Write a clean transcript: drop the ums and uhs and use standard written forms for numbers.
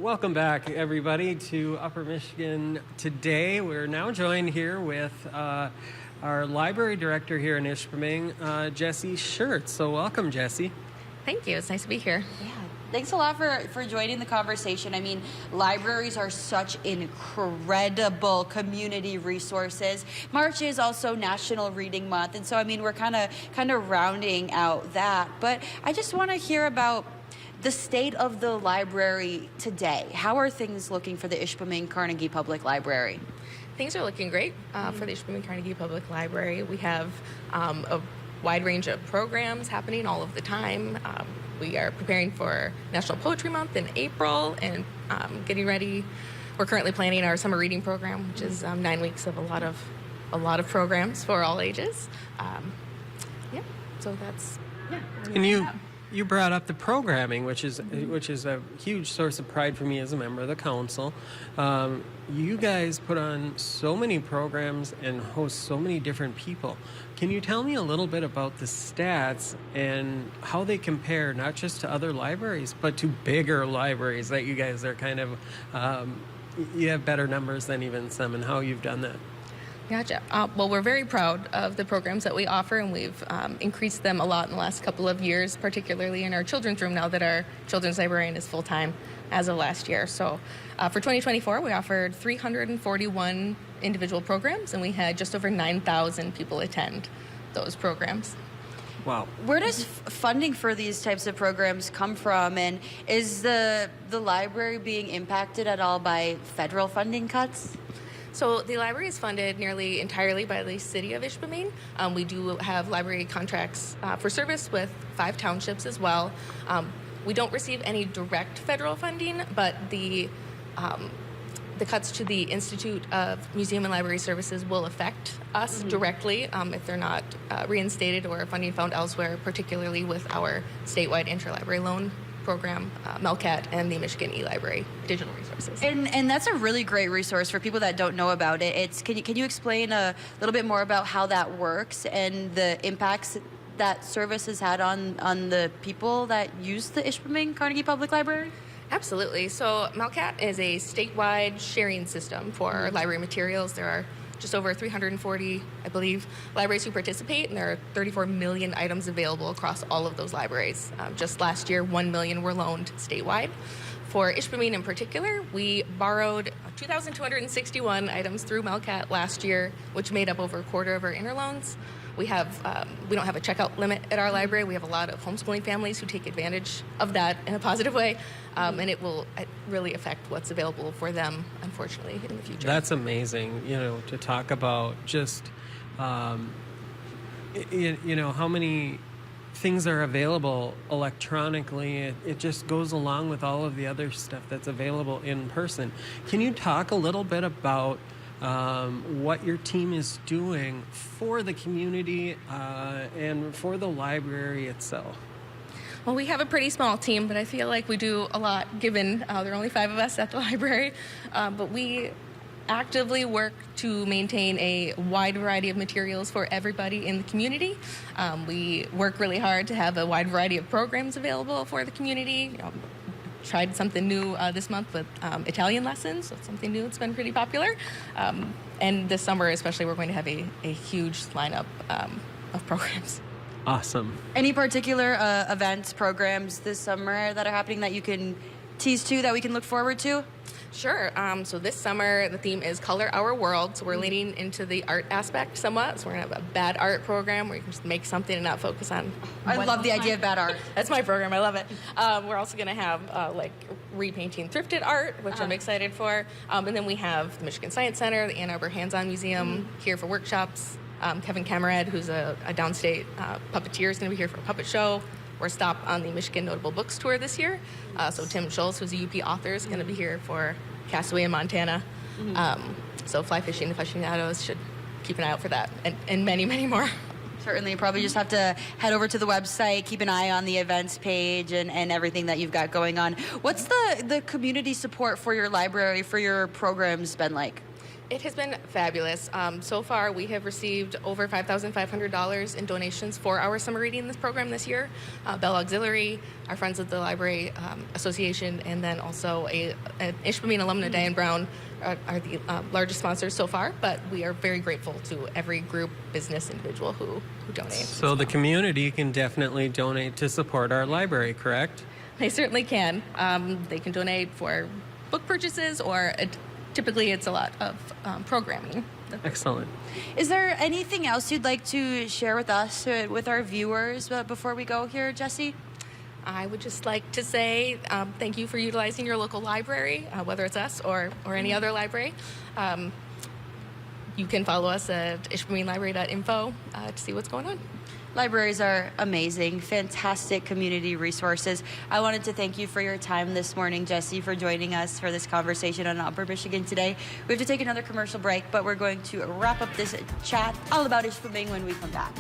Welcome back, everybody, to Upper Michigan Today. We're now joined here with our library director here in Ishpeming, Jesse Schertz. So welcome, Jesse. Thank you. It's nice to be here. Yeah. Thanks a lot for joining the conversation. I mean, libraries are such incredible community resources. March is also National Reading Month, and so I mean, we're kind of rounding out that. But I just want to hear about the state of the library today. How are things looking for the Ishpeming Carnegie Public Library? Things are looking great for the Ishpeming Carnegie Public Library. We have a wide range of programs happening all of the time. We are preparing for National Poetry Month in April and getting ready. We're currently planning our summer reading program, which is 9 weeks of a lot of programs for all ages. So that's And you brought up the programming, which is a huge source of pride for me as a member of the council. You guys put on so many programs and host so many different people. Can you tell me a little bit about the stats and how they compare not just to other libraries, but to bigger libraries that you guys are kind of, you have better numbers than even some, and how you've done that? Gotcha. Well, we're very proud of the programs that we offer, and we've increased them a lot in the last couple of years, particularly in our children's room now that our children's librarian is full-time as of last year. So for 2024, we offered 341 individual programs, and we had just over 9,000 people attend those programs. Wow. Where does funding for these types of programs come from, and is the library being impacted at all by federal funding cuts? So the library is funded nearly entirely by the city of Ishpeming. We do have library contracts for service with 5 townships as well. We don't receive any direct federal funding, but the cuts to the Institute of Museum and Library Services will affect us directly if they're not reinstated or funding found elsewhere, particularly with our statewide interlibrary loan program, Melcat, and the Michigan E-Library digital resources. And that's a really great resource for people that don't know about it. Can you explain a little bit more about how that works and the impacts that service has had on the people that use the Ishpeming Carnegie Public Library? Absolutely. So Melcat is a statewide sharing system for library materials. There are just over 340, I believe, libraries who participate, and there are 34 million items available across all of those libraries. Just last year, 1 million were loaned statewide. For Ishpeming in particular, we borrowed 2,261 items through Melcat last year, which made up over a quarter of our interloans. We don't have a checkout limit at our library. We have a lot of homeschooling families who take advantage of that in a positive way, and it will really affect what's available for them, unfortunately, in the future. That's amazing, to talk about just, how many things are available electronically. It just goes along with all of the other stuff that's available in person. Can you talk a little bit about what your team is doing for the community and for the library itself? Well, we have a pretty small team, but I feel like we do a lot given there are only 5 of us at the library. But we actively work to maintain a wide variety of materials for everybody in the community. We work really hard to have a wide variety of programs available for the community. Tried something new this month with Italian lessons. So it's something new. It's been pretty popular. And this summer especially, we're going to have a huge lineup of programs. Awesome. Any particular events, programs this summer that are happening that you can tease to, that we can look forward to? Sure. So this summer, the theme is Color Our World. So we're leaning into the art aspect somewhat. So we're going to have a bad art program where you can just make something and not focus on. I love the idea of bad art. That's my program. I love it. We're also going to have repainting thrifted art, which I'm excited for. And then we have the Michigan Science Center, the Ann Arbor Hands-On Museum here for workshops. Kevin Camerad, who's a downstate puppeteer, is going to be here for a puppet show. We're a stop on the Michigan Notable Books Tour this year. So Tim Schultz, who's a UP author, is going to be here for Castaway in Montana. So fly fishing aficionados should keep an eye out for that, and many, many more. Certainly, probably just have to head over to the website, keep an eye on the events page and everything that you've got going on. What's the community support for your library, for your programs been like? It has been fabulous. So far, we have received over $5,500 in donations for our summer reading this program this year. Bell Auxiliary, our Friends of the Library Association, and then also an Ishpeming alumna, Diane Brown, are the largest sponsors so far. But we are very grateful to every group, business, individual who donates. So the community can definitely donate to support our library, correct? They certainly can. They can donate for book purchases, or typically it's a lot of programming. Excellent. Is there anything else you'd like to share with us, with our viewers, before we go here, Jessie? I would just like to say thank you for utilizing your local library, whether it's us or any other library. You can follow us at ishpeminglibrary.info to see what's going on. Libraries are amazing, fantastic community resources. I wanted to thank you for your time this morning, Jessie, for joining us for this conversation on Upper Michigan today. We have to take another commercial break, but we're going to wrap up this chat all about Ishpeming when we come back.